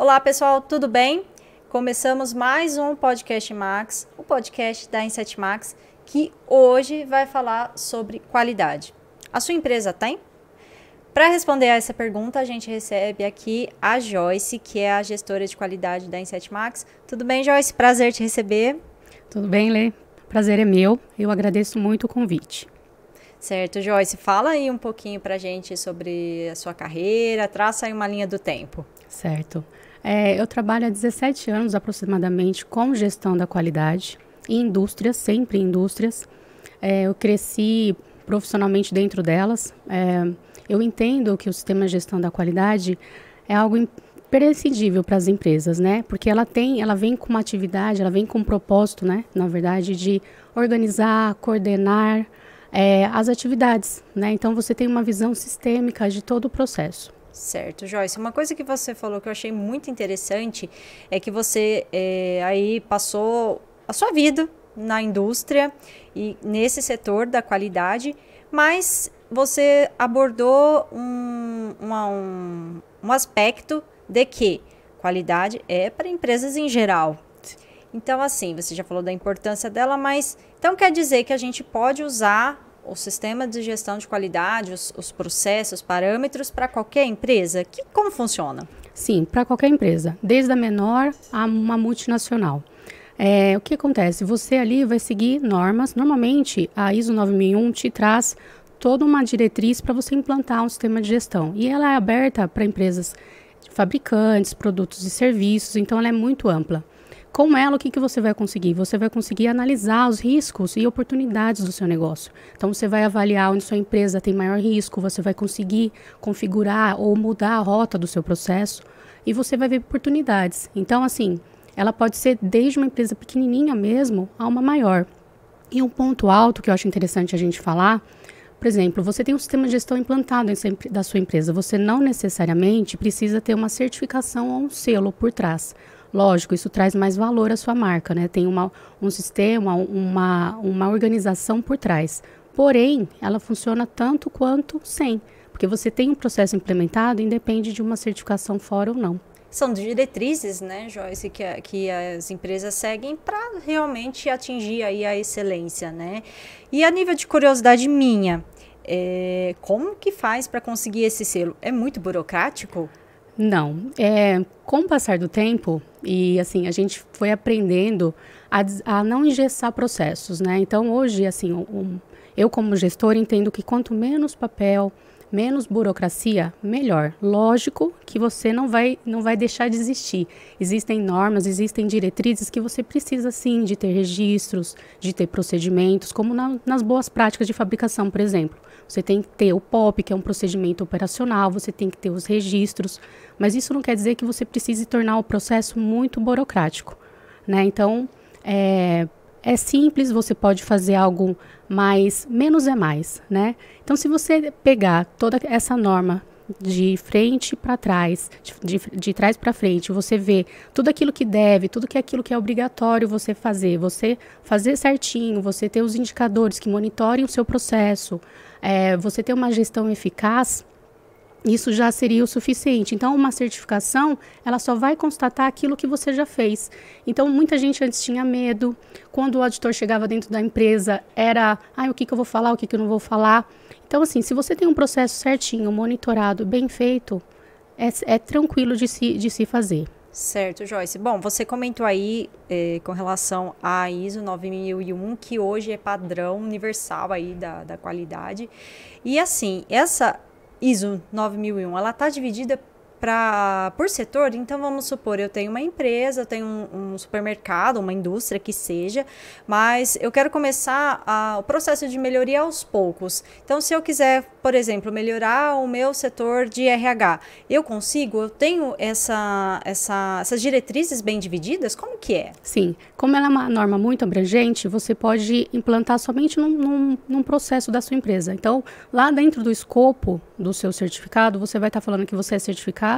Olá pessoal, tudo bem? Começamos mais um podcast Max, o podcast da Inset Max, que hoje vai falar sobre qualidade. A sua empresa tem? Para responder a essa pergunta, a gente recebe aqui a Joyce, que é a gestora de qualidade da Inset Max. Tudo bem, Joyce? Prazer te receber. Tudo bem, Lê? Prazer é meu. Eu agradeço muito o convite. Certo, Joyce, fala aí um pouquinho para a gente sobre a sua carreira, traça aí uma linha do tempo. Certo. Eu trabalho há 17 anos aproximadamente com gestão da qualidade em indústrias, sempre em indústrias. Eu cresci profissionalmente dentro delas. Eu entendo que o sistema de gestão da qualidade é algo imprescindível para as empresas, né? Porque ela vem com uma atividade, ela vem com um propósito, né? Na verdade, de organizar, coordenar as atividades, né? Então, você tem uma visão sistêmica de todo o processo. Certo, Joyce. Uma coisa que você falou que eu achei muito interessante é que você aí passou a sua vida na indústria e nesse setor da qualidade, mas você abordou um aspecto de que qualidade é para empresas em geral. Então, assim, você já falou da importância dela, mas então quer dizer que a gente pode usar o sistema de gestão de qualidade, os processos, parâmetros para qualquer empresa? Como funciona? Sim, para qualquer empresa, desde a menor a uma multinacional. O que acontece? Você ali vai seguir normas. Normalmente, a ISO 9001 te traz toda uma diretriz para você implantar um sistema de gestão. E ela é aberta para empresas fabricantes, produtos e serviços, então ela é muito ampla. Com ela, o que você vai conseguir? Você vai conseguir analisar os riscos e oportunidades do seu negócio. Então, você vai avaliar onde sua empresa tem maior risco, você vai conseguir configurar ou mudar a rota do seu processo e você vai ver oportunidades. Então, assim, ela pode ser desde uma empresa pequenininha mesmo a uma maior. E um ponto alto que eu acho interessante a gente falar, por exemplo, você tem um sistema de gestão implantado da sua empresa. Você não necessariamente precisa ter uma certificação ou um selo por trás. Lógico, isso traz mais valor à sua marca, né? Tem um sistema, uma organização por trás. Porém, ela funciona tanto quanto sem, porque você tem um processo implementado, independe de uma certificação fora ou não. São diretrizes, né, Joyce, que as empresas seguem para realmente atingir aí a excelência, né? E a nível de curiosidade minha, como que faz para conseguir esse selo? É muito burocrático? Não. Com o passar do tempo, e assim, a gente foi aprendendo a não engessar processos, né? Então, hoje, assim, eu como gestor entendo que quanto menos papel, menos burocracia, melhor. Lógico que você não vai deixar de existir. Existem normas, existem diretrizes que você precisa sim de ter registros, de ter procedimentos, como nas boas práticas de fabricação, por exemplo. Você tem que ter o POP, que é um procedimento operacional, você tem que ter os registros, mas isso não quer dizer que você precise tornar o processo muito burocrático, né? Então, é simples, você pode fazer algo menos é mais, né? Então, se você pegar toda essa norma de frente para trás, de trás para frente, você vê tudo aquilo que deve, tudo aquilo que é obrigatório você fazer certinho, você ter os indicadores que monitorem o seu processo, você ter uma gestão eficaz, isso já seria o suficiente. Então, uma certificação, ela só vai constatar aquilo que você já fez. Então, muita gente antes tinha medo. Quando o auditor chegava dentro da empresa, era, o que eu vou falar, o que eu não vou falar. Então, assim, se você tem um processo certinho, monitorado, bem feito, é tranquilo de se fazer. Certo, Joyce. Bom, você comentou aí com relação à ISO 9001, que hoje é padrão universal aí da qualidade. E assim, essa ISO 9001, ela está dividida por setor. Então, vamos supor, eu tenho uma empresa, eu tenho um supermercado, uma indústria que seja, mas eu quero começar o processo de melhoria aos poucos. Então, se eu quiser, por exemplo, melhorar o meu setor de RH, eu consigo? Eu tenho essas diretrizes bem divididas? Como que é? Sim, como ela é uma norma muito abrangente, você pode implantar somente num processo da sua empresa. Então, lá dentro do escopo do seu certificado, você vai estar falando que você é certificado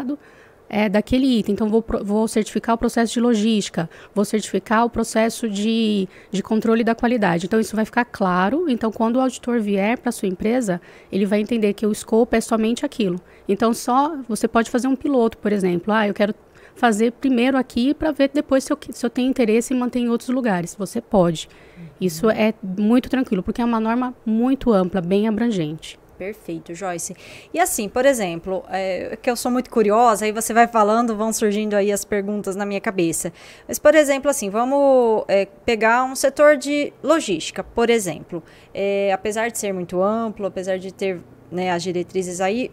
daquele item. Então, vou certificar o processo de logística, vou certificar o processo de controle da qualidade. Então, isso vai ficar claro. Então, quando o auditor vier para a sua empresa, ele vai entender que o escopo é somente aquilo. Então, você pode fazer um piloto, por exemplo. Eu quero fazer primeiro aqui para ver depois se eu tenho interesse em manter em outros lugares. Você pode. Isso é muito tranquilo, porque é uma norma muito ampla, bem abrangente. Perfeito, Joyce. E assim, por exemplo, que eu sou muito curiosa, aí você vai falando, vão surgindo aí as perguntas na minha cabeça. Mas, por exemplo, assim, vamos pegar um setor de logística, por exemplo. Apesar de ser muito amplo, apesar de ter, né, as diretrizes aí,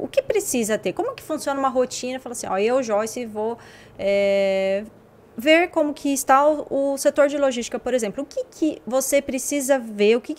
o que precisa ter? Como que funciona uma rotina? Fala assim, ó, eu, Joyce, vou ver como que está o setor de logística, por exemplo. O que você precisa ver? O que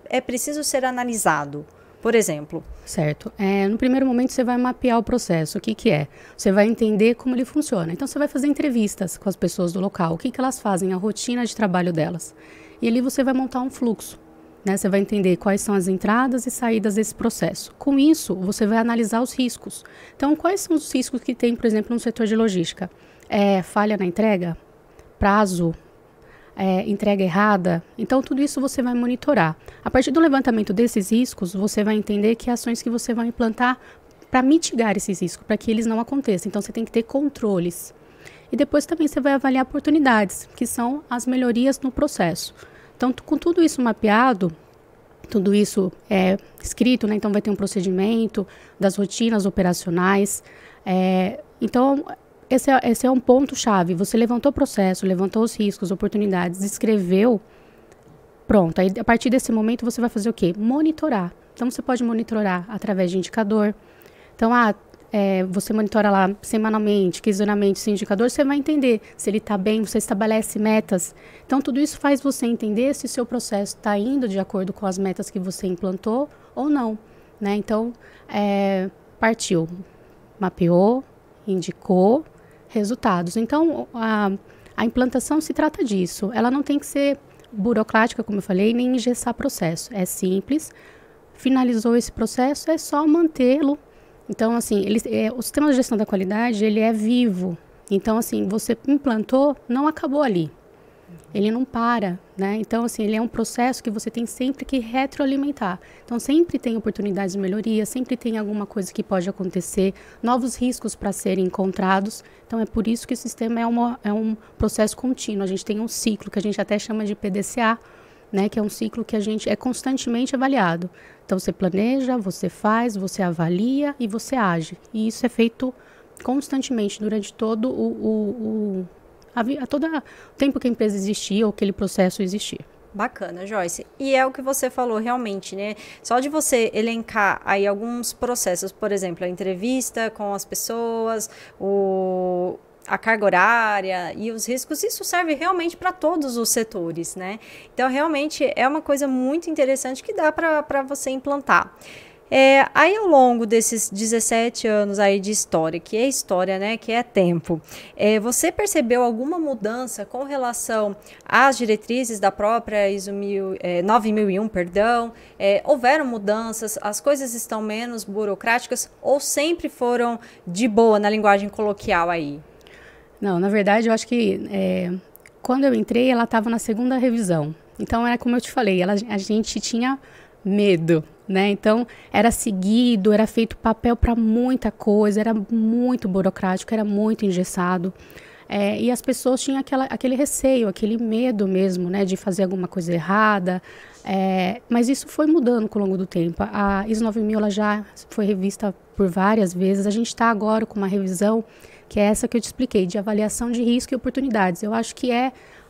é preciso ser analisado, por exemplo? Certo. No primeiro momento, você vai mapear o processo. O que é? Você vai entender como ele funciona. Então, você vai fazer entrevistas com as pessoas do local. O que elas fazem, a rotina de trabalho delas. E ali você vai montar um fluxo. Né? Você vai entender quais são as entradas e saídas desse processo. Com isso, você vai analisar os riscos. Então, quais são os riscos que tem, por exemplo, no setor de logística? Falha na entrega, prazo, entrega errada. Então, tudo isso você vai monitorar. A partir do levantamento desses riscos, você vai entender que ações que você vai implantar para mitigar esses riscos, para que eles não aconteçam. Então, você tem que ter controles. E depois também você vai avaliar oportunidades, que são as melhorias no processo. Então, com tudo isso mapeado, tudo isso escrito, né? Então vai ter um procedimento das rotinas operacionais. Então, esse é um ponto-chave. Você levantou o processo, levantou os riscos, oportunidades, escreveu. Pronto, aí a partir desse momento você vai fazer o quê? Monitorar. Então, você pode monitorar através de indicador. Então, você monitora lá semanalmente, quinzenalmente esse indicador, você vai entender se ele está bem, você estabelece metas. Então, tudo isso faz você entender se o seu processo está indo de acordo com as metas que você implantou ou não. Né? Então, partiu, mapeou, indicou, resultados. Então, a implantação se trata disso. Ela não tem que ser burocrática, como eu falei, nem engessar processo. É simples, finalizou esse processo, é só mantê-lo. Então, assim, o sistema de gestão da qualidade, ele é vivo. Então, assim, você implantou, não acabou ali. Ele não para, né? Então, assim, ele é um processo que você tem sempre que retroalimentar. Então, sempre tem oportunidades de melhoria, sempre tem alguma coisa que pode acontecer, novos riscos para serem encontrados. Então, é por isso que o sistema é um processo contínuo. A gente tem um ciclo que a gente até chama de PDCA, né, que é um ciclo que a gente é constantemente avaliado. Então, você planeja, você faz, você avalia e você age. E isso é feito constantemente durante todo o tempo que a empresa existir ou aquele processo existir. Bacana, Joyce. E é o que você falou realmente, né? Só de você elencar aí alguns processos, por exemplo, a entrevista com as pessoas, a carga horária e os riscos, isso serve realmente para todos os setores, né? Então, realmente é uma coisa muito interessante que dá para você implantar. Aí, ao longo desses 17 anos aí de história, que é história, né, que é tempo, você percebeu alguma mudança com relação às diretrizes da própria ISO 9001, perdão? Houveram mudanças, as coisas estão menos burocráticas ou sempre foram de boa na linguagem coloquial aí? Não, na verdade, eu acho que quando eu entrei, ela estava na segunda revisão. Então, era como eu te falei, a gente tinha medo, né? Então, era seguido, era feito papel para muita coisa, era muito burocrático, era muito engessado. E as pessoas tinham aquele receio, aquele medo mesmo, né, de fazer alguma coisa errada. Mas isso foi mudando com o longo do tempo. A ISO 9000 ela já foi revista por várias vezes. A gente está agora com uma revisão, que é essa que eu te expliquei, de avaliação de risco e oportunidades. Eu acho que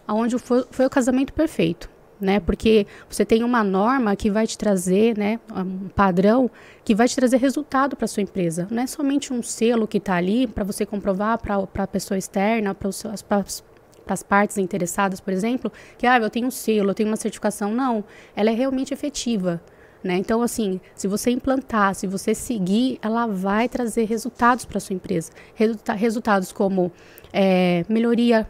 onde foi o casamento perfeito. Né? Porque você tem uma norma que vai te trazer, né, um padrão que vai te trazer resultado para a sua empresa. Não é somente um selo que está ali para você comprovar para a pessoa externa, para as partes interessadas, por exemplo, que eu tenho um selo, eu tenho uma certificação. Não, ela é realmente efetiva. Né? Então, assim, se você implantar, se você seguir, ela vai trazer resultados para a sua empresa. Resultados como melhoria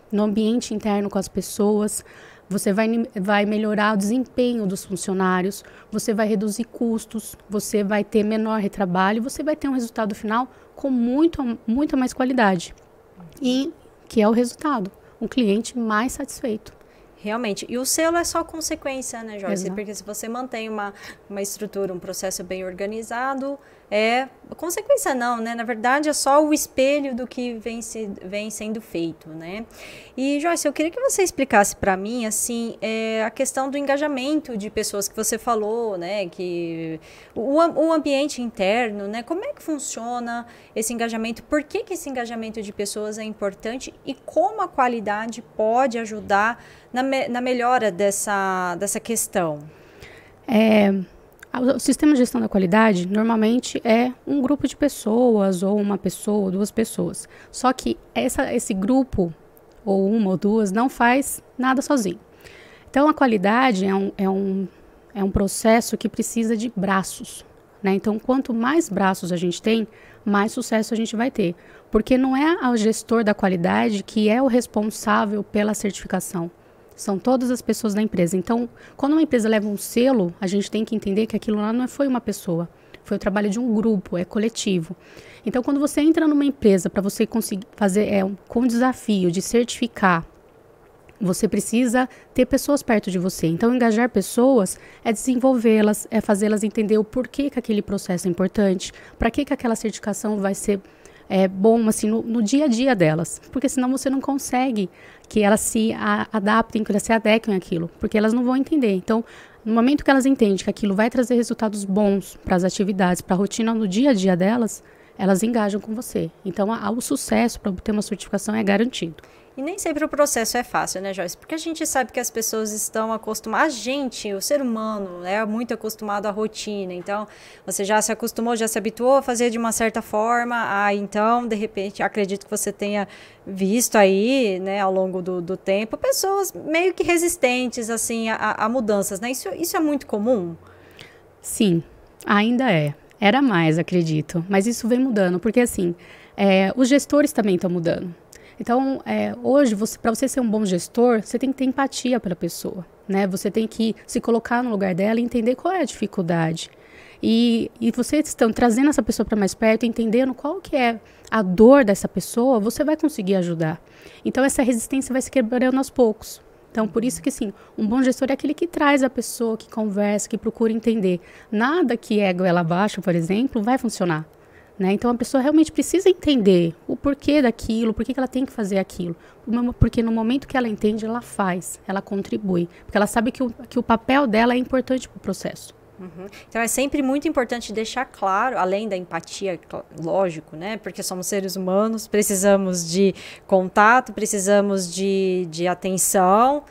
no ambiente interno com as pessoas, você vai melhorar o desempenho dos funcionários, você vai reduzir custos, você vai ter menor retrabalho, você vai ter um resultado final com muita mais qualidade. E que é o resultado, um cliente mais satisfeito. Realmente. E o selo é só consequência, né, Joyce? Exato. Porque se você mantém uma estrutura, um processo bem organizado, consequência não, né? Na verdade, é só o espelho do que vem sendo feito, né? E, Joyce, eu queria que você explicasse para mim, assim, a questão do engajamento de pessoas que você falou, né? Que o ambiente interno, né? Como é que funciona esse engajamento? Por que esse engajamento de pessoas é importante e como a qualidade pode ajudar na melhora dessa questão? O sistema de gestão da qualidade normalmente é um grupo de pessoas, ou uma pessoa, ou duas pessoas. Só que esse grupo, ou uma ou duas, não faz nada sozinho. Então, a qualidade é um processo que precisa de braços, né? Então, quanto mais braços a gente tem, mais sucesso a gente vai ter. Porque não é o gestor da qualidade que é o responsável pela certificação. São todas as pessoas da empresa. Então, quando uma empresa leva um selo, a gente tem que entender que aquilo lá não foi uma pessoa. Foi o trabalho de um grupo, é coletivo. Então, quando você entra numa empresa para você conseguir fazer com o desafio de certificar, você precisa ter pessoas perto de você. Então, engajar pessoas é desenvolvê-las, é fazê-las entender o porquê que aquele processo é importante, para que aquela certificação vai ser bom assim, no dia a dia delas. Porque senão você não consegue que elas se adaptem, que elas se adequem àquilo, porque elas não vão entender. Então, no momento que elas entendem que aquilo vai trazer resultados bons para as atividades, para a rotina no dia a dia delas, elas engajam com você. Então, o sucesso para obter uma certificação é garantido. E nem sempre o processo é fácil, né, Joyce? Porque a gente sabe que as pessoas estão acostumadas, o ser humano, é muito acostumado à rotina. Então, você já se acostumou, já se habituou a fazer de uma certa forma. Então, de repente, acredito que você tenha visto aí, né, ao longo do tempo, pessoas meio que resistentes, assim, a mudanças, né? Isso é muito comum? Sim, ainda é. Era mais, acredito. Mas isso vem mudando, porque, assim, os gestores também estão mudando. Então, hoje, para você ser um bom gestor, você tem que ter empatia pela pessoa, né? Você tem que se colocar no lugar dela e entender qual é a dificuldade. E vocês estão trazendo essa pessoa para mais perto, entendendo qual que é a dor dessa pessoa, você vai conseguir ajudar. Então, essa resistência vai se quebrando aos poucos. Então, por isso que, sim, um bom gestor é aquele que traz a pessoa, que conversa, que procura entender. Nada que é goela abaixo, por exemplo, vai funcionar. Né? Então, a pessoa realmente precisa entender o porquê daquilo, por que ela tem que fazer aquilo. Porque no momento que ela entende, ela faz, ela contribui. Porque ela sabe que o papel dela é importante para o processo. Uhum. Então, é sempre muito importante deixar claro, além da empatia, lógico, né? Porque somos seres humanos, precisamos de contato, precisamos de atenção.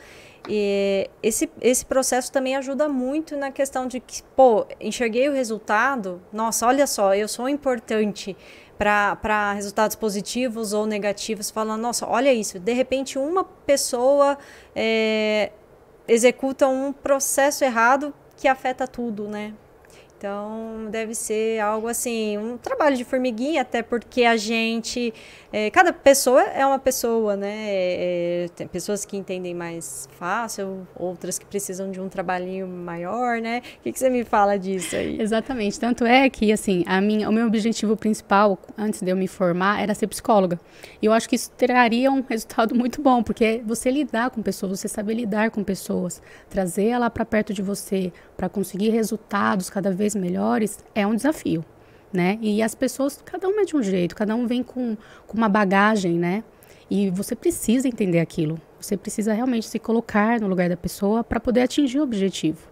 E esse processo também ajuda muito na questão de que, enxerguei o resultado, nossa, olha só, eu sou importante para resultados positivos ou negativos, falando, nossa, olha isso, de repente uma pessoa executa um processo errado que afeta tudo, né? Então, deve ser algo assim, um trabalho de formiguinha, até porque a gente... cada pessoa é uma pessoa, né? Tem pessoas que entendem mais fácil, outras que precisam de um trabalhinho maior, né? O que você me fala disso aí? Exatamente. Tanto é que, assim, o meu objetivo principal, antes de eu me formar, era ser psicóloga. E eu acho que isso traria um resultado muito bom, porque você lidar com pessoas, você saber lidar com pessoas, trazer ela para perto de você, para conseguir resultados cada vez melhores, é um desafio, né? E as pessoas, cada um é de um jeito, cada um vem com uma bagagem, né? E você precisa entender aquilo. Você precisa realmente se colocar no lugar da pessoa para poder atingir o objetivo.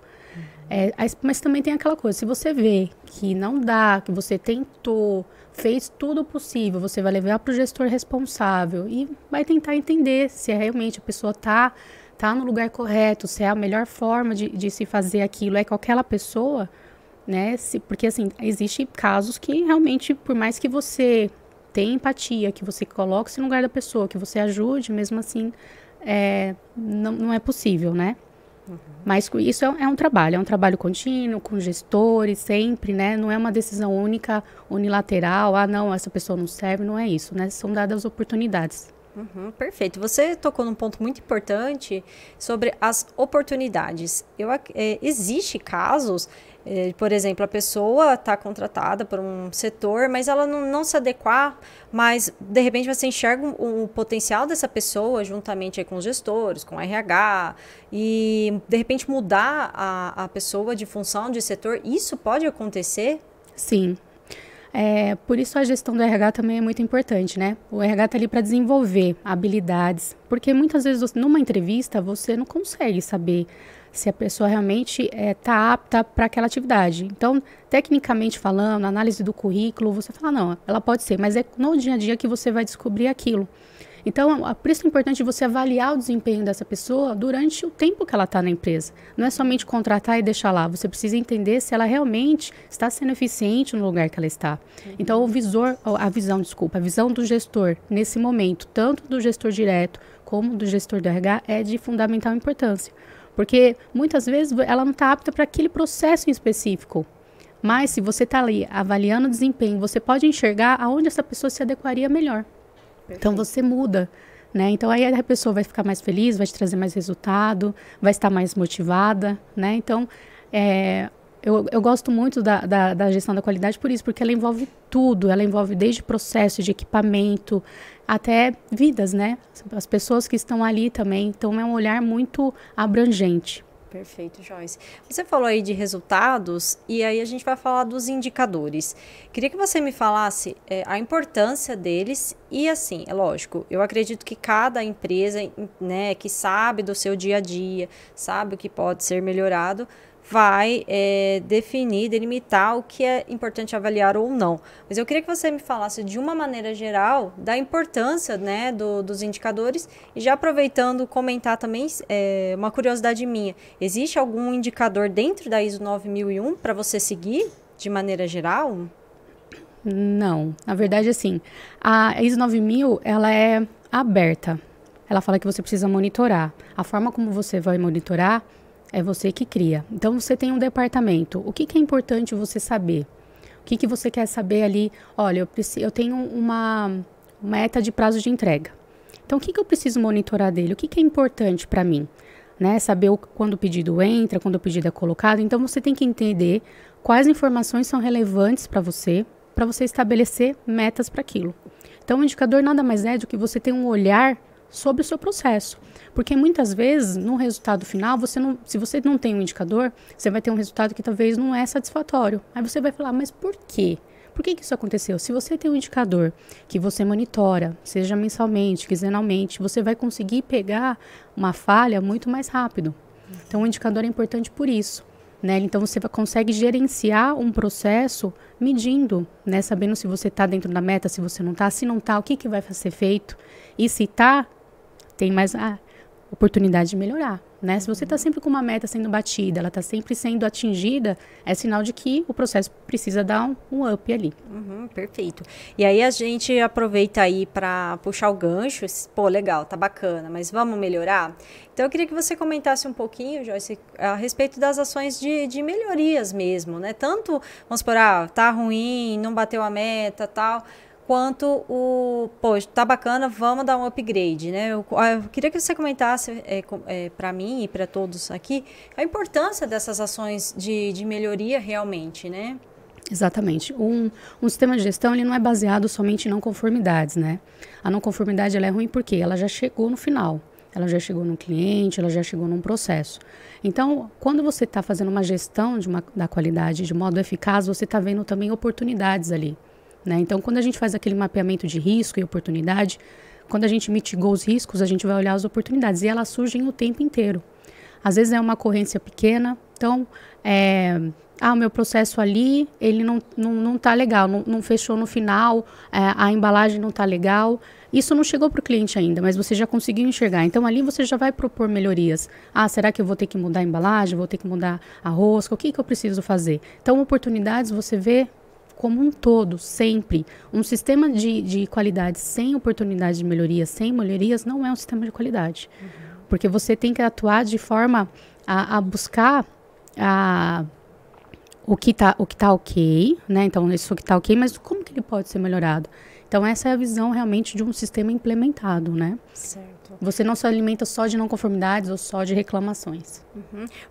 Mas também tem aquela coisa, se você vê que não dá, que você tentou, fez tudo possível, você vai levar para o gestor responsável e vai tentar entender se realmente a pessoa tá no lugar correto, se é a melhor forma de se fazer aquilo, com aquela pessoa, né? Porque, assim, existem casos que realmente, por mais que você tenha empatia, que você coloque-se no lugar da pessoa, que você ajude, mesmo assim, não é possível, né? Uhum. Mas isso é um trabalho contínuo, com gestores, sempre, né? Não é uma decisão única, unilateral, não, essa pessoa não serve, não é isso, né? São dadas oportunidades. Uhum, perfeito. Você tocou num ponto muito importante sobre as oportunidades. Existe casos, por exemplo, a pessoa está contratada por um setor, mas ela não se adequar, mas de repente você enxerga o potencial dessa pessoa juntamente aí com os gestores, com o RH, e de repente mudar a pessoa de função, de setor. Isso pode acontecer? Sim. Por isso a gestão do RH também é muito importante, né? O RH está ali para desenvolver habilidades, porque muitas vezes numa entrevista você não consegue saber se a pessoa realmente está apta para aquela atividade. Então, tecnicamente falando, análise do currículo, você fala, não, ela pode ser, mas é no dia a dia que você vai descobrir aquilo. Então, por isso é importante você avaliar o desempenho dessa pessoa durante o tempo que ela está na empresa. Não é somente contratar e deixar lá. Você precisa entender se ela realmente está sendo eficiente no lugar que ela está. Então, a visão do gestor nesse momento, tanto do gestor direto como do gestor do RH, é de fundamental importância. Porque muitas vezes ela não está apta para aquele processo em específico. Mas se você está ali avaliando o desempenho, você pode enxergar aonde essa pessoa se adequaria melhor. Então, você muda, né? Então, aí a pessoa vai ficar mais feliz, vai te trazer mais resultado, vai estar mais motivada, né? Então, eu gosto muito da gestão da qualidade por isso, porque ela envolve tudo. Ela envolve desde processo de equipamento até vidas, né? As pessoas que estão ali também. Então, é um olhar muito abrangente. Perfeito, Joyce. Você falou aí de resultados e aí a gente vai falar dos indicadores. Queria que você me falasse a importância deles e assim, é lógico, eu acredito que cada empresa, né, que sabe do seu dia a dia, sabe o que pode ser melhorado, vai definir, delimitar o que é importante avaliar ou não. Mas eu queria que você me falasse de uma maneira geral da importância, né, dos indicadores e já aproveitando comentar também uma curiosidade minha. Existe algum indicador dentro da ISO 9001 para você seguir de maneira geral? Não, na verdade assim, a ISO 9000 ela é aberta. Ela fala que você precisa monitorar. A forma como você vai monitorar é você que cria. Então, você tem um departamento. O que é importante você saber? O que você quer saber ali? Olha, eu tenho uma meta de prazo de entrega. Então, o que eu preciso monitorar dele? O que é importante para mim? Né? Saber quando o pedido entra, quando o pedido é colocado. Então, você tem que entender quais informações são relevantes para você estabelecer metas para aquilo. Então, o indicador nada mais é do que você ter um olhar sobre o seu processo. Porque muitas vezes, no resultado final, se você não tem um indicador, você vai ter um resultado que talvez não é satisfatório. Aí você vai falar, mas por quê? Por que isso aconteceu? Se você tem um indicador que você monitora, seja mensalmente, quinzenalmente, você vai conseguir pegar uma falha muito mais rápido. Então, o indicador é importante por isso. Né? Então, você consegue gerenciar um processo medindo, né? Sabendo se você está dentro da meta, se você não está. Se não está, o que vai ser feito? E se está, tem mais oportunidade de melhorar, né? Se você está sempre com uma meta sendo batida, ela está sempre sendo atingida, é sinal de que o processo precisa dar um up ali. Perfeito. E aí a gente aproveita aí para puxar o gancho, pô, legal, tá bacana, mas vamos melhorar? Então eu queria que você comentasse um pouquinho, Joyce, a respeito das ações de melhorias mesmo, né? Tanto, vamos supor, tá ruim, não bateu a meta, tal, quanto tá bacana, vamos dar um upgrade, né? Eu queria que você comentasse para mim e para todos aqui a importância dessas ações de melhoria realmente, né? Exatamente. Um sistema de gestão ele não é baseado somente em não conformidades, né? A não conformidade ela é ruim porque ela já chegou no final. Ela já chegou no cliente, ela já chegou num processo. Então, quando você está fazendo uma gestão da qualidade de modo eficaz, você está vendo também oportunidades ali. Né? Então, quando a gente faz aquele mapeamento de risco e oportunidade, quando a gente mitigou os riscos, a gente vai olhar as oportunidades e elas surgem o tempo inteiro. Às vezes é uma ocorrência pequena, então, o meu processo ali, ele não está legal, não fechou no final, a embalagem não está legal. Isso não chegou para o cliente ainda, mas você já conseguiu enxergar. Então, ali você já vai propor melhorias. Será que eu vou ter que mudar a embalagem, vou ter que mudar a rosca? O que eu preciso fazer? Então, oportunidades você vê como um todo, sempre. Um sistema de qualidade sem oportunidade de melhoria, sem melhorias, não é um sistema de qualidade. Porque você tem que atuar de forma a buscar o que tá ok, né? Então, isso que tá ok, mas como que ele pode ser melhorado? Então, essa é a visão realmente de um sistema implementado, né? Certo. Você não se alimenta só de não conformidades ou só de reclamações.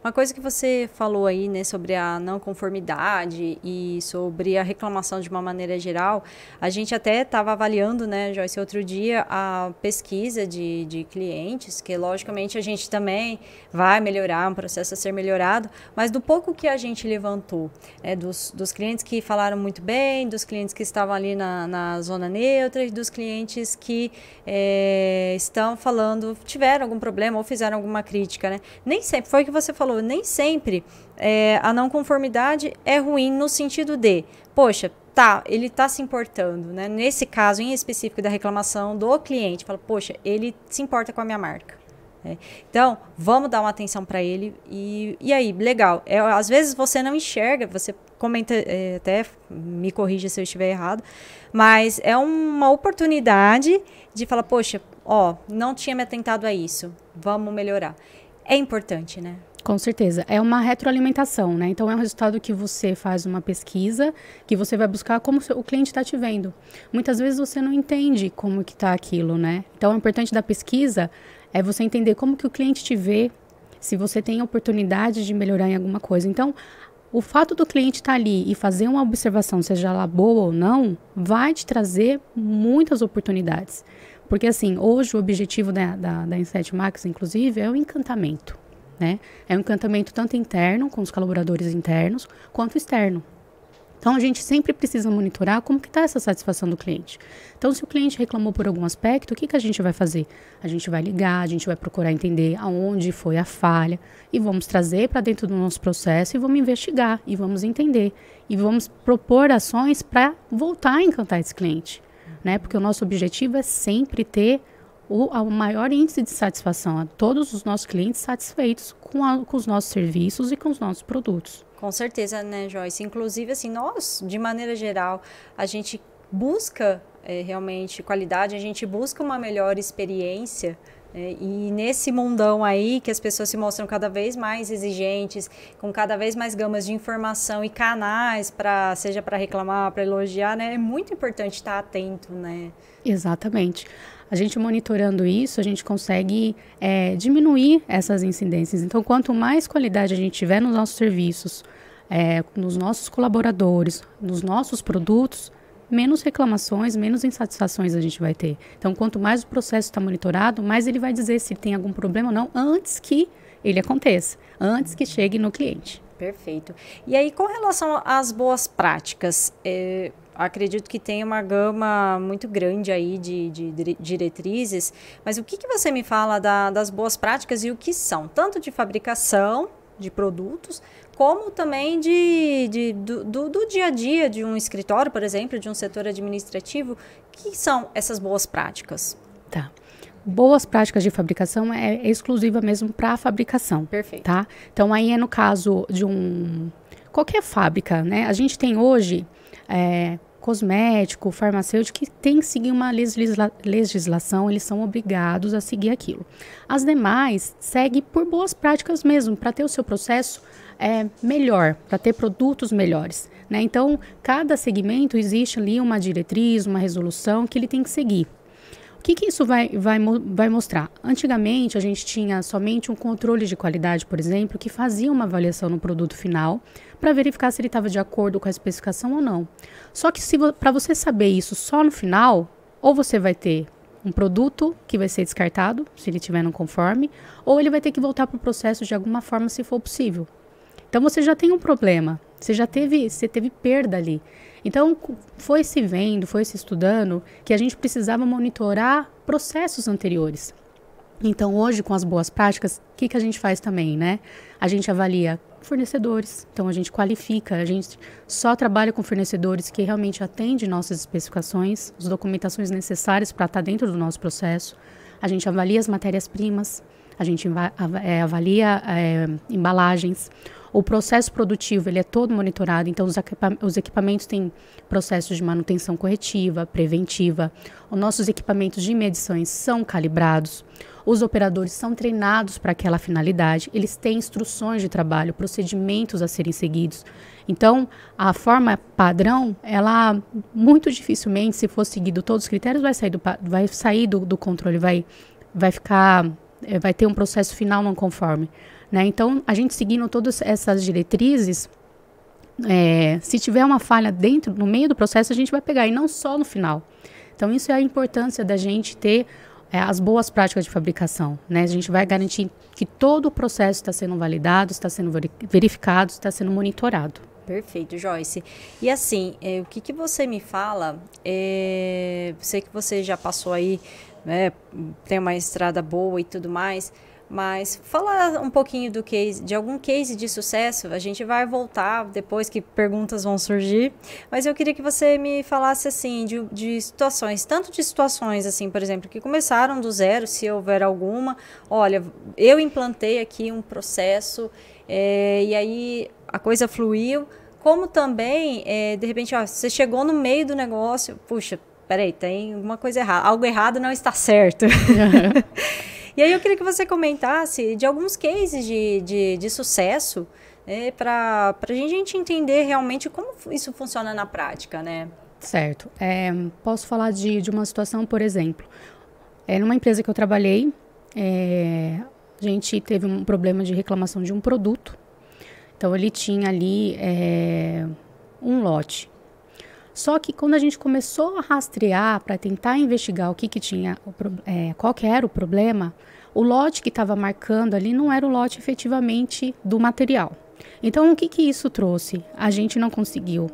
Uma coisa que você falou aí, né, sobre a não conformidade e sobre a reclamação de uma maneira geral, a gente até estava avaliando, né, Joyce, outro dia, a pesquisa de clientes, que logicamente a gente também vai melhorar, um processo a ser melhorado, mas do pouco que a gente levantou, dos clientes que falaram muito bem, dos clientes que estavam ali na zona neutra e dos clientes que estão falando, tiveram algum problema ou fizeram alguma crítica, né? Nem sempre, foi o que você falou, nem sempre a não conformidade é ruim no sentido de, poxa, tá, ele tá se importando, né? Nesse caso em específico da reclamação do cliente, fala, poxa, ele se importa com a minha marca. Então, vamos dar uma atenção para ele e aí, legal. Às vezes você não enxerga, você comenta, até me corrija se eu estiver errado, mas é uma oportunidade de falar, poxa, não tinha me atentado a isso, vamos melhorar. É importante, né? Com certeza. É uma retroalimentação, né? Então, é um resultado que você faz uma pesquisa, que você vai buscar como o cliente está te vendo. Muitas vezes você não entende como que está aquilo, né? Então, o importante da pesquisa é você entender como que o cliente te vê, se você tem oportunidade de melhorar em alguma coisa. Então, o fato do cliente estar ali e fazer uma observação, seja ela boa ou não, vai te trazer muitas oportunidades. Porque, assim, hoje o objetivo da Insight Max, inclusive, é o encantamento, né? É um encantamento tanto interno, com os colaboradores internos, quanto externo. Então, a gente sempre precisa monitorar como que está essa satisfação do cliente. Então, se o cliente reclamou por algum aspecto, o que a gente vai fazer? A gente vai ligar, a gente vai procurar entender aonde foi a falha e vamos trazer para dentro do nosso processo e vamos investigar e vamos entender. E vamos propor ações para voltar a encantar esse cliente, né? Porque o nosso objetivo é sempre ter o maior índice de satisfação, a todos os nossos clientes satisfeitos com os nossos serviços e com os nossos produtos. Com certeza, né, Joyce? Inclusive, assim, nós, de maneira geral, a gente busca realmente qualidade, a gente busca uma melhor experiência, e nesse mundão aí que as pessoas se mostram cada vez mais exigentes, com cada vez mais gamas de informação e canais, seja para reclamar, para elogiar, né? É muito importante estar atento, né? Exatamente. A gente monitorando isso, a gente consegue diminuir essas incidências. Então, quanto mais qualidade a gente tiver nos nossos serviços, nos nossos colaboradores, nos nossos produtos, menos reclamações, menos insatisfações a gente vai ter. Então, quanto mais o processo está monitorado, mais ele vai dizer se tem algum problema ou não antes que ele aconteça, antes que chegue no cliente. Perfeito. E aí, com relação às boas práticas, acredito que tem uma gama muito grande aí de diretrizes, mas o que você me fala das boas práticas e o que são? Tanto de fabricação de produtos, como também do dia a dia de um escritório, por exemplo, de um setor administrativo. O que são essas boas práticas? Tá. Boas práticas de fabricação é exclusiva mesmo para a fabricação. Perfeito. Tá? Então, aí é no caso de qualquer fábrica, né? A gente tem hoje cosmético, farmacêutico, que tem que seguir uma legislação, eles são obrigados a seguir aquilo. As demais seguem por boas práticas mesmo, para ter o seu processo melhor, para ter produtos melhores, né? Então, cada segmento existe ali uma diretriz, uma resolução que ele tem que seguir. O que isso vai mostrar? Antigamente, a gente tinha somente um controle de qualidade, por exemplo, que fazia uma avaliação no produto final para verificar se ele estava de acordo com a especificação ou não. Só que para você saber isso só no final, ou você vai ter um produto que vai ser descartado, se ele estiver não conforme, ou ele vai ter que voltar para o processo de alguma forma, se for possível. Então, você já tem um problema, você teve perda ali. Então, foi se vendo, foi se estudando que a gente precisava monitorar processos anteriores. Então, hoje, com as boas práticas, o que a gente faz também, né? A gente avalia fornecedores, então a gente qualifica, a gente só trabalha com fornecedores que realmente atendem nossas especificações, as documentações necessárias para estar dentro do nosso processo. A gente avalia as matérias-primas, a gente avalia embalagens. O processo produtivo ele é todo monitorado, então os equipamentos têm processos de manutenção corretiva, preventiva. Os nossos equipamentos de medições são calibrados. os operadores são treinados para aquela finalidade, eles têm instruções de trabalho, procedimentos a serem seguidos. Então, a forma padrão, ela muito dificilmente, se for seguido todos os critérios, vai sair do controle, vai ter um processo final não conforme. Né? Então, a gente seguindo todas essas diretrizes, se tiver uma falha no meio do processo, a gente vai pegar, e não só no final. Então, isso é a importância da gente ter as boas práticas de fabricação. Né? A gente vai garantir que todo o processo está sendo validado, está sendo verificado, está sendo monitorado. Perfeito, Joyce. E assim, o que você me fala, sei que você já passou aí, né, tem uma estrada boa e tudo mais, mas fala um pouquinho de algum case de sucesso. A gente vai voltar depois que perguntas vão surgir, mas eu queria que você me falasse assim de situações, tanto de situações assim, por exemplo, que começaram do zero, se houver alguma. Olha, eu implantei aqui um processo e aí a coisa fluiu, como também, de repente, você chegou no meio do negócio, puxa, peraí, tem alguma coisa errada, algo errado não está certo. E aí eu queria que você comentasse de alguns cases de sucesso, para a gente entender realmente como isso funciona na prática, né? Certo. Posso falar de uma situação, por exemplo, numa empresa que eu trabalhei, a gente teve um problema de reclamação de um produto. Então, ele tinha ali um lote. Só que quando a gente começou a rastrear para tentar investigar o que tinha, qual que era o problema, o lote que estava marcando ali não era o lote efetivamente do material. Então, o que isso trouxe? A gente não conseguiu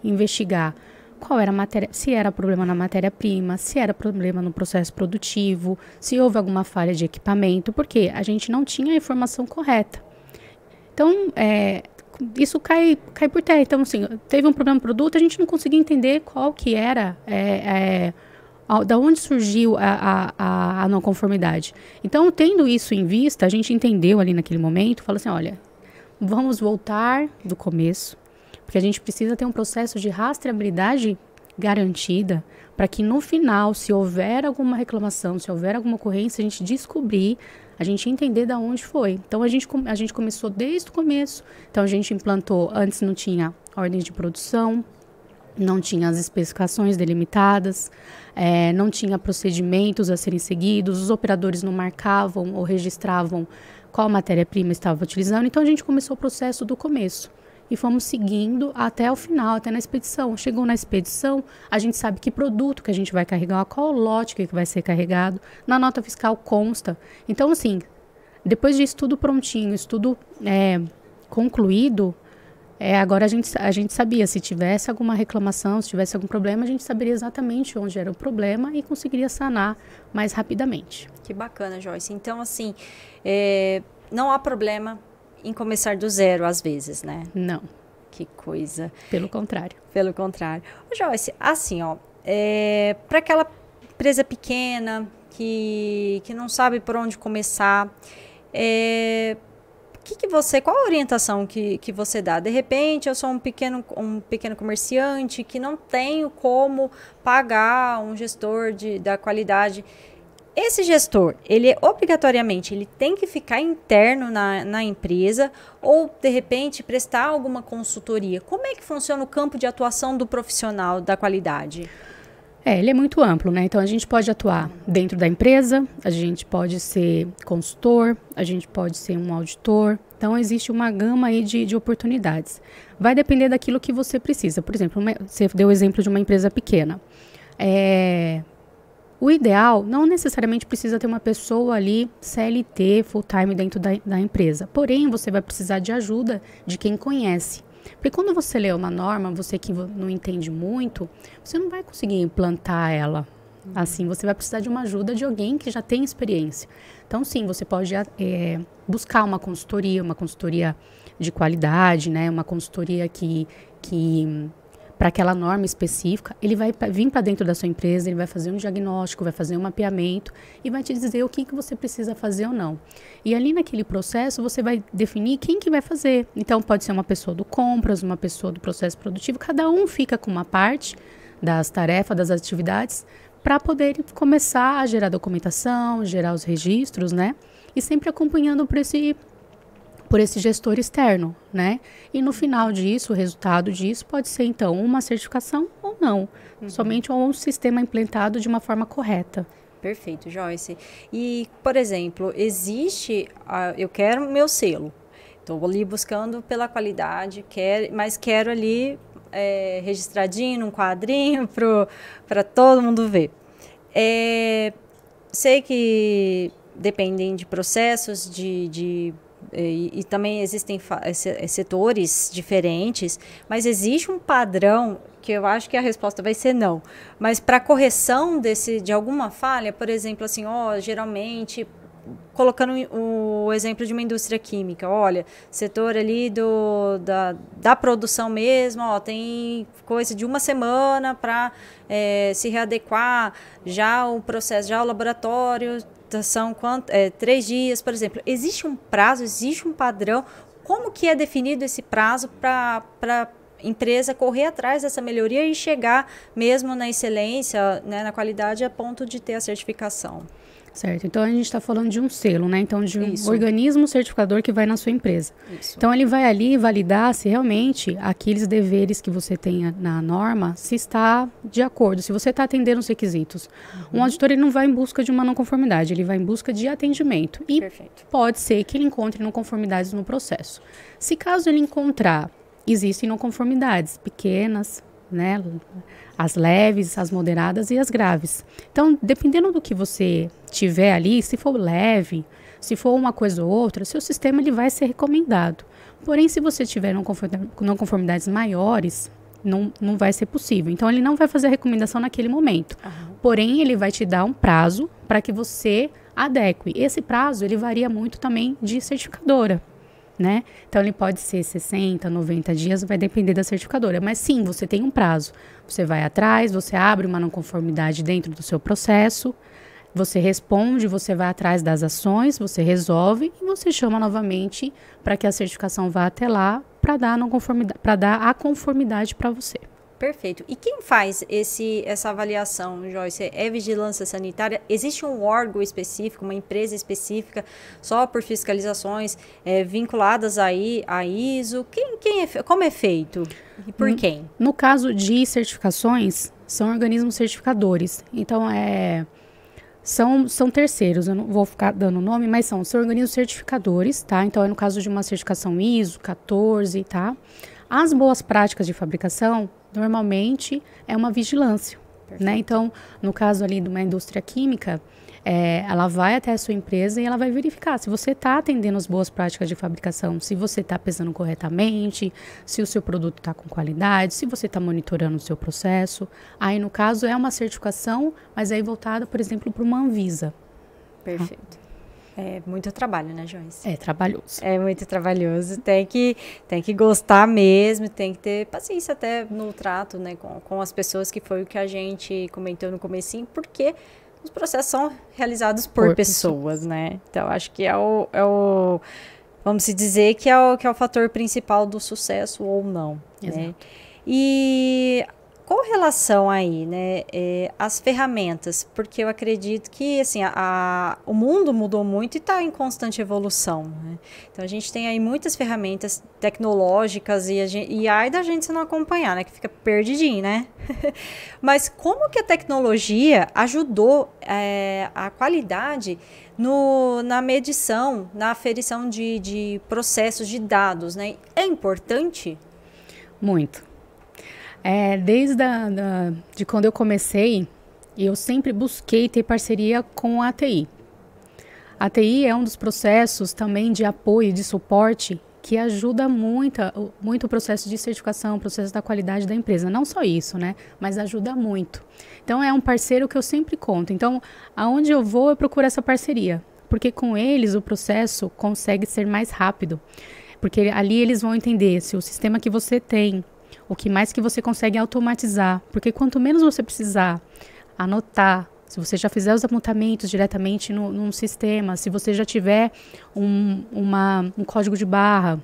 investigar qual era a matéria, se era problema na matéria-prima, se era problema no processo produtivo, se houve alguma falha de equipamento, porque a gente não tinha a informação correta. Então, isso cai por terra. Então, assim, teve um problema no produto, a gente não conseguia entender qual que era, da onde surgiu a não conformidade. Então, tendo isso em vista, a gente entendeu ali naquele momento, falou assim, olha, vamos voltar do começo, porque a gente precisa ter um processo de rastreabilidade garantida, para que no final, se houver alguma reclamação, se houver alguma ocorrência, a gente descobrir, a gente entender de onde foi. Então, a gente começou desde o começo. Então, a gente implantou, antes não tinha ordens de produção, não tinha as especificações delimitadas, não tinha procedimentos a serem seguidos, os operadores não marcavam ou registravam qual matéria-prima estava utilizando. Então, a gente começou o processo do começo. E fomos seguindo até o final, até na expedição. Chegou na expedição, a gente sabe que produto que a gente vai carregar, qual lote que vai ser carregado. Na nota fiscal consta. Então, assim, depois disso tudo prontinho, isso tudo concluído, agora a gente sabia, se tivesse alguma reclamação, se tivesse algum problema, a gente saberia exatamente onde era o problema e conseguiria sanar mais rapidamente. Que bacana, Joyce. Então, assim, não há problema em começar do zero, às vezes, né? Não. Que coisa. Pelo contrário. Pelo contrário. Joyce, assim, para aquela empresa pequena que não sabe por onde começar, qual a orientação que você dá? De repente, eu sou um pequeno comerciante que não tenho como pagar um gestor da qualidade. Esse gestor, ele obrigatoriamente ele tem que ficar interno na empresa ou, de repente, prestar alguma consultoria? Como é que funciona o campo de atuação do profissional da qualidade? Ele é muito amplo, né? Então, a gente pode atuar dentro da empresa, a gente pode ser consultor, a gente pode ser um auditor. Então, existe uma gama aí de oportunidades. Vai depender daquilo que você precisa. Por exemplo, você deu o exemplo de uma empresa pequena. O ideal não necessariamente precisa ter uma pessoa ali, CLT, full-time dentro da empresa. Porém, você vai precisar de ajuda de quem conhece. Porque quando você lê uma norma, você que não entende muito, você não vai conseguir implantar ela. Assim, você vai precisar de uma ajuda de alguém que já tem experiência. Então, sim, você pode buscar uma consultoria de qualidade, né? Uma consultoria que para aquela norma específica, ele vai vir para dentro da sua empresa, ele vai fazer um diagnóstico, vai fazer um mapeamento e vai te dizer o que você precisa fazer ou não. E ali naquele processo, você vai definir quem que vai fazer. Então, pode ser uma pessoa do compras, uma pessoa do processo produtivo, cada um fica com uma parte das tarefas, das atividades, para poder começar a gerar documentação, gerar os registros, né? E sempre acompanhando por esse gestor externo, né? E no final disso, o resultado disso pode ser, então, uma certificação ou não. Somente um sistema implantado de uma forma correta. Perfeito, Joyce. E, por exemplo, eu quero meu selo. Estou ali buscando pela qualidade, mas quero ali registradinho num quadrinho para todo mundo ver. Sei que dependem de processos, e também existem setores diferentes, mas existe um padrão que eu acho que a resposta vai ser não. Mas para correção de alguma falha, por exemplo, assim, geralmente, colocando o exemplo de uma indústria química, olha, setor ali da produção mesmo, tem coisa de uma semana para se readequar, já o processo, já o laboratório são 3 dias, por exemplo. Existe um prazo, existe um padrão? Como que é definido esse prazo para empresa correr atrás dessa melhoria e chegar mesmo na excelência, né, na qualidade, a ponto de ter a certificação? Certo, então a gente está falando de um selo, né? Então, de um organismo certificador que vai na sua empresa. Isso. Então, ele vai ali validar se realmente aqueles deveres que você tenha na norma, se está de acordo, se você está atendendo os requisitos. Um auditor, ele não vai em busca de uma não conformidade, ele vai em busca de atendimento. E pode ser que ele encontre não conformidades no processo. Se caso ele encontrar, existem não conformidades pequenas, né? As leves, as moderadas e as graves. Então, dependendo do que você tiver ali, se for leve, se for uma coisa ou outra, seu sistema ele vai ser recomendado. Porém, se você tiver não conformidades maiores, não vai ser possível. Então, ele não vai fazer a recomendação naquele momento. Porém, ele vai te dar um prazo para que você adeque. Esse prazo, ele varia muito também de certificadora. Né? Então, ele pode ser 60, 90 dias, vai depender da certificadora. Mas sim, você tem um prazo. Você vai atrás, você abre uma não conformidade dentro do seu processo, você responde, você vai atrás das ações, você resolve e você chama novamente para que a certificação vá até lá para dar a conformidade para você. Perfeito. E quem faz essa avaliação, Joyce? É vigilância sanitária? Existe um órgão específico, uma empresa específica, só por fiscalizações vinculadas aí à ISO? Como é feito? E por quem? No caso de certificações, são organismos certificadores. Então, são terceiros, eu não vou ficar dando nome, mas são organismos certificadores, tá? Então, no caso de uma certificação ISO 14, tá? As boas práticas de fabricação, normalmente, é uma vigilância, né? Então, no caso ali de uma indústria química, ela vai até a sua empresa e ela vai verificar se você está atendendo as boas práticas de fabricação, se você está pesando corretamente, se o seu produto está com qualidade, se você está monitorando o seu processo. Aí, no caso, é uma certificação, mas aí voltada, por exemplo, para uma Anvisa. Perfeito. É muito trabalho, né, Joyce? É trabalhoso. É muito trabalhoso. Tem que gostar mesmo, tem que ter paciência até no trato, né, com as pessoas, que foi o que a gente comentou no comecinho, porque os processos são realizados por pessoas, né? Então, acho que vamos dizer que é o fator principal do sucesso ou não. Exato. Né? E com relação aí, né, as ferramentas, porque eu acredito que assim, o mundo mudou muito e está em constante evolução, né? Então a gente tem aí muitas ferramentas tecnológicas e ai da gente se não acompanhar, né, que fica perdidinho, né? Mas como que a tecnologia ajudou a qualidade na medição, na aferição de processos de dados, né? É importante? Muito. Desde de quando eu comecei, eu sempre busquei ter parceria com a ATI. A ATI é um dos processos também de apoio e de suporte que ajuda muito o processo de certificação, o processo da qualidade da empresa. Não só isso, né? Mas ajuda muito. Então, é um parceiro que eu sempre conto. Então, aonde eu vou, eu procuro essa parceria. Porque com eles, o processo consegue ser mais rápido. Porque ali eles vão entender se o sistema que você tem, o que mais que você consegue automatizar. Porque quanto menos você precisar anotar, se você já fizer os apontamentos diretamente num sistema, se você já tiver um código de barra,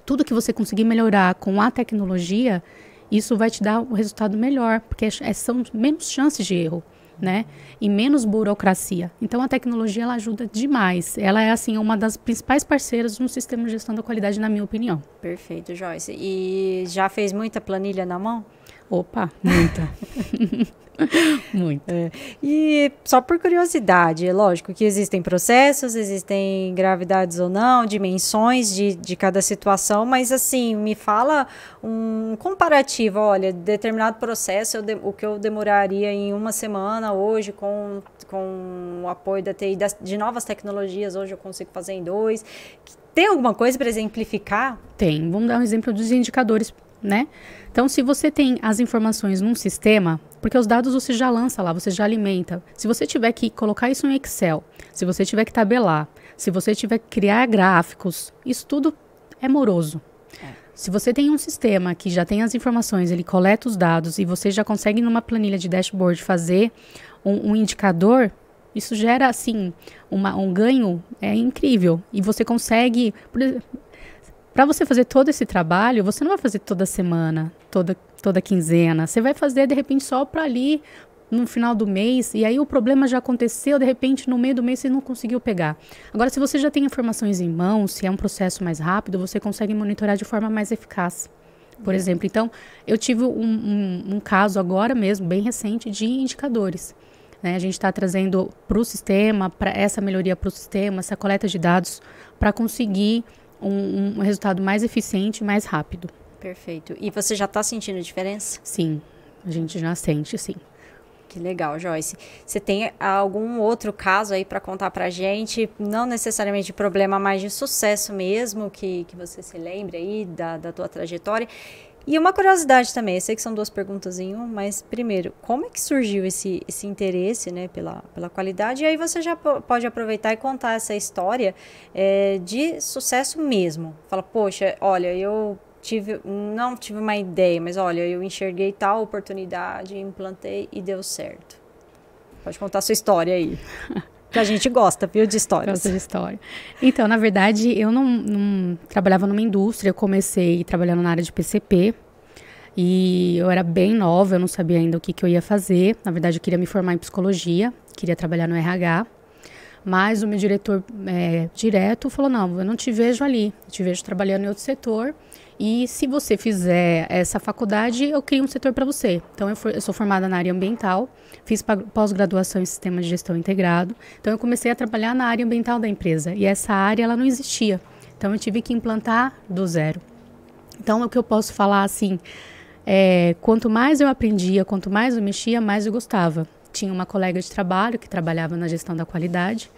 tudo que você conseguir melhorar com a tecnologia, isso vai te dar um resultado melhor, porque são menos chances de erro. né? E menos burocracia. Então, a tecnologia, ela ajuda demais. Ela é, assim, uma das principais parceiras no sistema de gestão da qualidade, na minha opinião. Perfeito, Joyce. E já fez muita planilha na mão? Opa, muita. Muito. E só por curiosidade, é lógico que existem processos, existem gravidades ou não, dimensões de cada situação, mas assim, me fala um comparativo, olha, determinado processo, o que eu demoraria em uma semana hoje com o apoio da TI, de novas tecnologias, hoje eu consigo fazer em 2. Tem alguma coisa para exemplificar? Tem. Vamos dar um exemplo dos indicadores, né? Então, se você tem as informações num sistema, porque os dados você já lança lá, você já alimenta. Se você tiver que colocar isso no Excel, se você tiver que tabelar, se você tiver que criar gráficos, isso tudo é moroso. Se você tem um sistema que já tem as informações, ele coleta os dados e você já consegue numa planilha de dashboard fazer um indicador, isso gera, assim, um ganho incrível. E você consegue... Para você fazer todo esse trabalho, você não vai fazer toda semana, toda quinzena. Você vai fazer, de repente, só para ali, no final do mês. E aí o problema já aconteceu, de repente, no meio do mês, você não conseguiu pegar. Agora, se você já tem informações em mãos, se é um processo mais rápido, você consegue monitorar de forma mais eficaz. Por exemplo, então, eu tive um caso agora mesmo, bem recente, de indicadores. Né? A gente está trazendo para o sistema, para essa melhoria para o sistema, essa coleta de dados, para conseguir um resultado mais eficiente e mais rápido. Perfeito. E você já está sentindo diferença? Sim, a gente já sente, sim. Que legal, Joyce. Você tem algum outro caso aí para contar para a gente? Não necessariamente de problema, mas de sucesso mesmo, que você se lembre aí da tua trajetória. E uma curiosidade também, eu sei que são 2 perguntas em 1, mas primeiro, como é que surgiu esse interesse, né, pela qualidade? E aí você já pode aproveitar e contar essa história de sucesso mesmo. Fala, poxa, olha, eu não tive uma ideia, mas olha, eu enxerguei tal oportunidade, implantei e deu certo. Pode contar a sua história aí. Que a gente gosta, viu, de histórias. Gosta de história. Então, na verdade, eu não trabalhava numa indústria, eu comecei trabalhando na área de PCP, e eu era bem nova, eu não sabia ainda o que eu ia fazer. Na verdade, eu queria me formar em psicologia, queria trabalhar no RH, mas o meu diretor direto falou, não, eu não te vejo ali, eu te vejo trabalhando em outro setor, e se você fizer essa faculdade, eu crio um setor para você. Então, eu sou formada na área ambiental, fiz pós-graduação em Sistema de Gestão Integrado. Então, eu comecei a trabalhar na área ambiental da empresa. E essa área, ela não existia. Então, eu tive que implantar do zero. Então, o que eu posso falar, assim, quanto mais eu aprendia, quanto mais eu mexia, mais eu gostava. Tinha uma colega de trabalho que trabalhava na gestão da qualidade.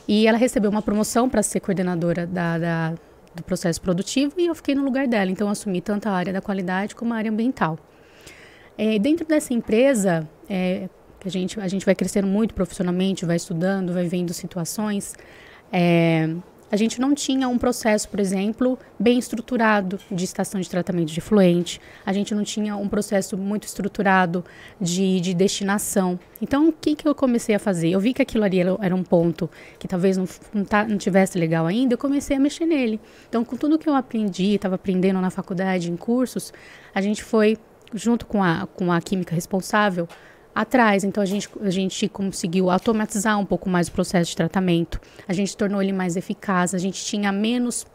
E ela recebeu uma promoção para ser coordenadora do processo produtivo e eu fiquei no lugar dela. Então, eu assumi tanto a área da qualidade como a área ambiental. Dentro dessa empresa, a gente vai crescendo muito profissionalmente, vai estudando, vai vendo situações. A gente não tinha um processo, por exemplo, bem estruturado de estação de tratamento de efluente. A gente não tinha um processo muito estruturado de destinação. Então, o que eu comecei a fazer? Eu vi que aquilo ali era um ponto que talvez não tivesse legal ainda, eu comecei a mexer nele. Então, com tudo que eu aprendi, estava aprendendo na faculdade, em cursos, a gente foi, junto com a química responsável, atrás. Então, a gente conseguiu automatizar um pouco mais o processo de tratamento. A gente tornou ele mais eficaz. A gente tinha menos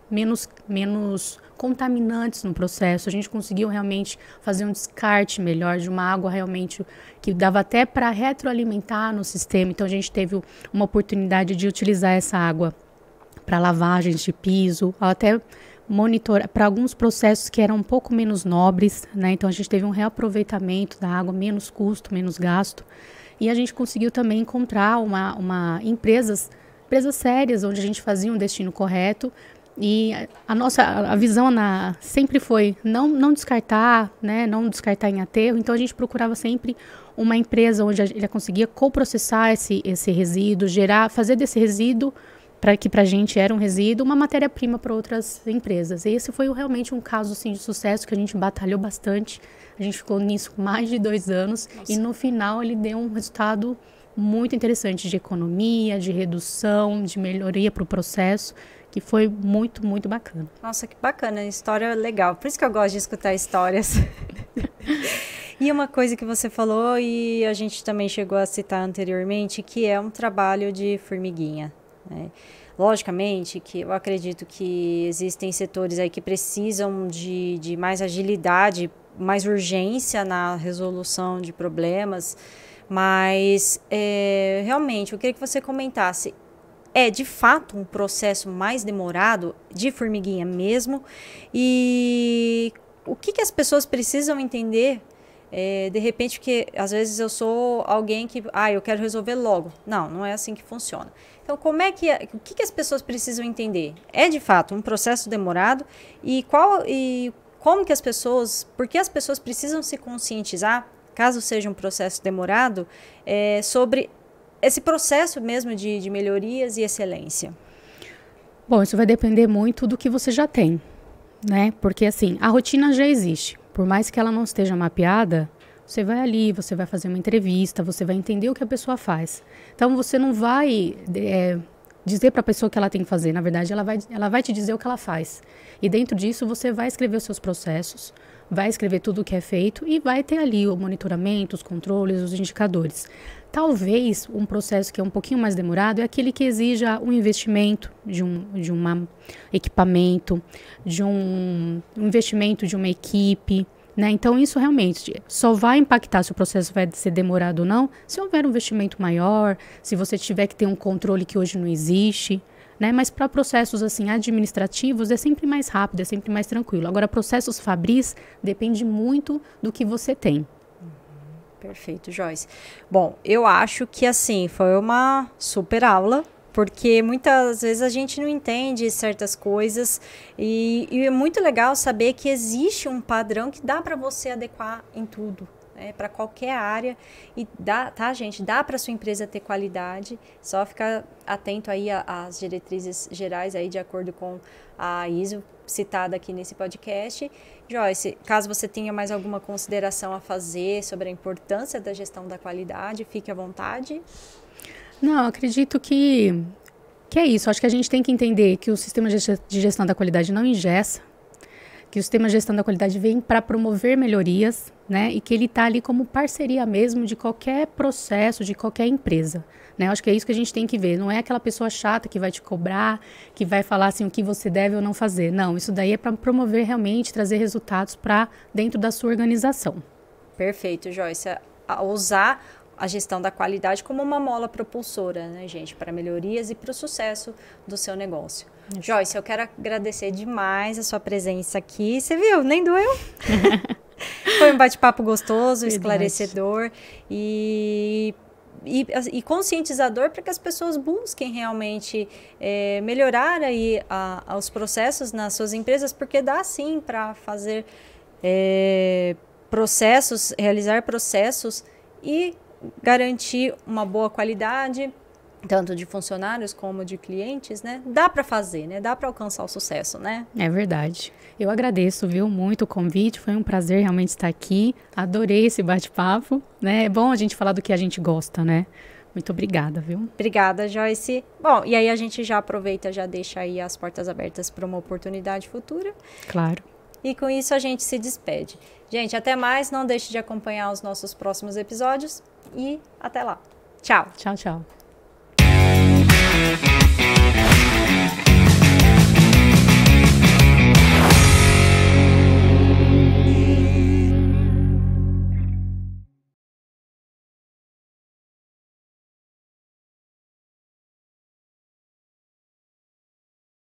contaminantes no processo. A gente conseguiu realmente fazer um descarte melhor de uma água realmente que dava até para retroalimentar no sistema. Então, a gente teve uma oportunidade de utilizar essa água para lavagens de piso, até monitorar para alguns processos que eram um pouco menos nobres, né? Então a gente teve um reaproveitamento da água, menos custo, menos gasto, e a gente conseguiu também encontrar empresas sérias onde a gente fazia um destino correto. E a visão sempre foi não descartar, né? Não descartar em aterro. Então a gente procurava sempre uma empresa onde ele conseguia coprocessar esse resíduo, fazer desse resíduo, que para a gente era um resíduo, uma matéria-prima para outras empresas. E esse foi realmente um caso assim, de sucesso que a gente batalhou bastante. A gente ficou nisso mais de 2 anos. Nossa. E no final ele deu um resultado muito interessante de economia, de redução, de melhoria para o processo, que foi muito, muito bacana. Nossa, que bacana, história legal. Por isso que eu gosto de escutar histórias. E uma coisa que você falou e a gente também chegou a citar anteriormente, que é um trabalho de formiguinha, né? Logicamente que eu acredito que existem setores aí que precisam de mais agilidade, mais urgência na resolução de problemas, mas realmente eu queria que você comentasse, é de fato um processo mais demorado, de formiguinha mesmo, e o que as pessoas precisam entender, de repente, porque às vezes eu sou alguém que, eu quero resolver logo. Não, não é assim que funciona. Então, o que as pessoas precisam entender? É de fato um processo demorado e como que por que as pessoas precisam se conscientizar, caso seja um processo demorado, sobre esse processo mesmo de melhorias e excelência? Bom, isso vai depender muito do que você já tem, né? Porque assim, a rotina já existe. Por mais que ela não esteja mapeada, você vai ali, você vai fazer uma entrevista, você vai entender o que a pessoa faz. Então, você não vai dizer para a pessoa o que ela tem que fazer. Na verdade, ela vai te dizer o que ela faz. E dentro disso, você vai escrever os seus processos, vai escrever tudo o que é feito e vai ter ali o monitoramento, os controles, os indicadores. Talvez um processo que é um pouquinho mais demorado é aquele que exija um investimento de um equipamento, de um investimento de uma equipe, né? Então, isso realmente só vai impactar se o processo vai ser demorado ou não, se houver um investimento maior, se você tiver que ter um controle que hoje não existe, né? Mas para processos assim, administrativos é sempre mais rápido, é sempre mais tranquilo. Agora, processos fabris depende muito do que você tem. Perfeito, Joyce. Bom, eu acho que assim, foi uma super aula, porque muitas vezes a gente não entende certas coisas e é muito legal saber que existe um padrão que dá para você adequar em tudo, né, para qualquer área. E dá, tá, gente? Dá para sua empresa ter qualidade, só ficar atento aí às diretrizes gerais aí de acordo com a ISO citada aqui nesse podcast. Joyce, caso você tenha mais alguma consideração a fazer sobre a importância da gestão da qualidade, fique à vontade. Não, acredito que é isso. Acho que a gente tem que entender que o sistema de gestão da qualidade não engessa, que o sistema de gestão da qualidade vem para promover melhorias, né? E que ele está ali como parceria mesmo de qualquer processo, de qualquer empresa, né? Acho que é isso que a gente tem que ver. Não é aquela pessoa chata que vai te cobrar, que vai falar assim o que você deve ou não fazer. Não, isso daí é para promover realmente, trazer resultados para dentro da sua organização. Perfeito, Joyce. Usar a gestão da qualidade como uma mola propulsora, né, gente, para melhorias e para o sucesso do seu negócio. Joyce, eu quero agradecer demais a sua presença aqui. Você viu? Nem doeu? Foi um bate-papo gostoso, esclarecedor e conscientizador para que as pessoas busquem realmente melhorar aí os processos nas suas empresas, porque dá sim para fazer processos, realizar processos e garantir uma boa qualidade, tanto de funcionários como de clientes, né? Dá para fazer, né? Dá para alcançar o sucesso, né? É verdade. Eu agradeço, viu, muito o convite. Foi um prazer realmente estar aqui. Adorei esse bate-papo, né? É bom a gente falar do que a gente gosta, né? Muito obrigada, viu? Obrigada, Joyce. Bom, e aí a gente já aproveita, já deixa aí as portas abertas para uma oportunidade futura. Claro. E com isso a gente se despede. Gente, até mais. Não deixe de acompanhar os nossos próximos episódios e até lá. Tchau. Tchau, tchau.